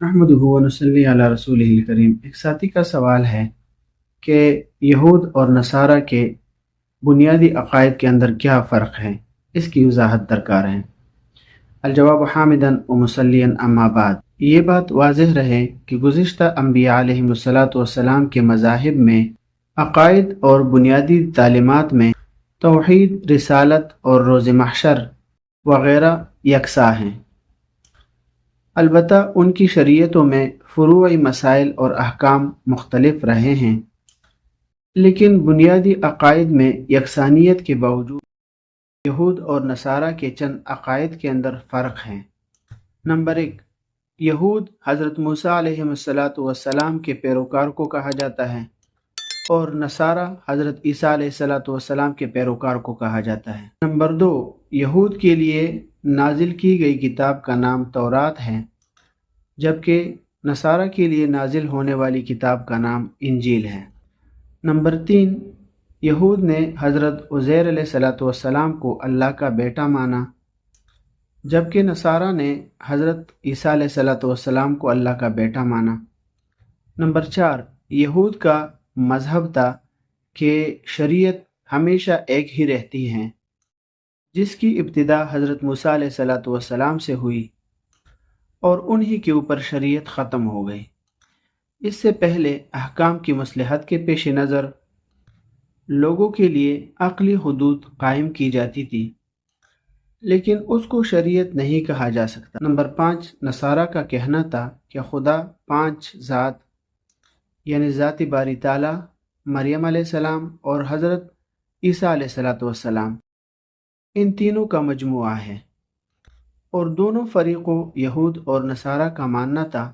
नहमदुहु व नसल्ली अला रसूलिहिल करीम। एक साथी का सवाल है कि यहूद और नसारा के बुनियादी अकायद के अंदर क्या फ़र्क है, इसकी वजाहत दरकार है। अलजवाब हामिदन व मुसल्लियन अम्मा बाद। ये बात वाज़ेह रहे कि गुज़िश्ता अम्बिया अलैहिमुस्सलातु वस्सलाम के मज़ाहिब में अकायद और बुनियादी तालीमात में तौहीद, रिसालत और रोज़ महशर वग़ैरह यकसा हैं। अलबत्ता उनकी शरीयतों में फ़ुरूई मसाइल और अहकाम मुख्तलिफ रहे हैं, लेकिन बुनियादी अकायद में यकसानियत के बावजूद यहूद और नसारा के चंद अकायद के अंदर फ़र्क हैं। नंबर 1, यहूद हज़रत मूसा अलैहिस्सलातु वस्सलाम के पैरोकार को कहा जाता है और नसारा हज़रत ईसा अलैहिस्सलातु वस्सलाम के पैरोकार को कहा जाता है। नंबर 2, यहूद के लिए नाजिल की गई किताब का नाम तौरात है, जबकि नसारा के लिए नाजिल होने वाली किताब का नाम इंजील है। नंबर 3, यहूद ने हज़रत उज़ैर अलैहिस्सलातु वस्सलाम को अल्लाह का बेटा माना, जबकि नसारा ने हज़रत ईसा अलैहिस्सलातु वस्सलाम को अल्लाह का बेटा माना। नंबर 4, यहूद का मज़हब था कि शरीयत हमेशा एक ही रहती है, जिसकी इब्तिदा हज़रत मूसा अलैहिस्सलातु वस्सलाम से हुई और उन्हीं के ऊपर शरीयत ख़त्म हो गई। इससे पहले अहकाम की मसलहत के पेश नज़र लोगों के लिए अक़ली हुदूद कायम की जाती थी, लेकिन उसको शरीयत नहीं कहा जा सकता। नंबर 5, नसारा का कहना था कि खुदा 5 ज़ात यानी ज़ात बारी ताला, मरियम अलैहिस्सलाम और हज़रत ईसा अलैहिस्सलातु वस्सलाम, इन तीनों का मजमुआ है। और दोनों फरीक़ों यहूद और नसारा का मानना था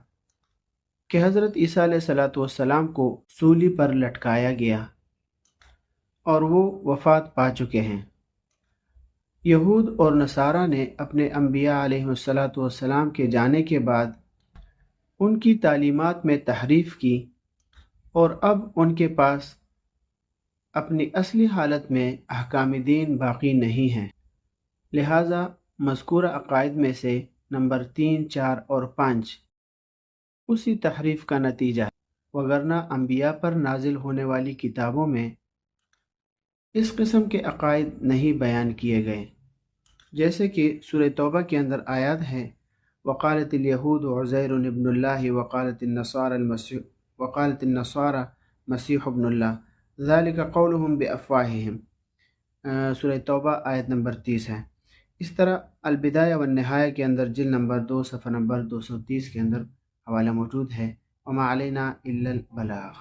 कि हज़रत ईसा अलैहिस्सलातु वस्सलाम को सूली पर लटकाया गया और वो वफ़ात पा चुके हैं। यहूद और नसारा ने अपने अम्बिया अलैहिमुस्सलातु वस्सलाम के जाने के बाद उनकी तालीमात में तहरीफ़ की और अब उनके पास अपनी असली हालत में अहकाम दीन बाकी नहीं हैं। लिहाजा मज़कूरा अकायद में से नंबर 3, 4 और 5 उसी तहरीफ़ का नतीजा है, वगरना अम्बिया पर नाजिल होने वाली किताबों में इस किस्म के अकायद नहीं बयान किए गए। जैसे कि सूरह तौबा के अंदर आयत है, वक़ालतिल यहूद उज़ैरुन इब्नुल्लाह वक़ालतिन नसारा मसीह इब्नुल्लाह ज़ालिका क़ौलुहुम बिअफ़वाहिहिम। सूरह तौबा आयत नंबर 30 है। इस तरह अल-बिदाया व निहाया के अंदर जिल्द नंबर 2 सफ़ा नंबर 230 के अंदर हवाला मौजूद है। वमा अलैना इल्लल बलाग।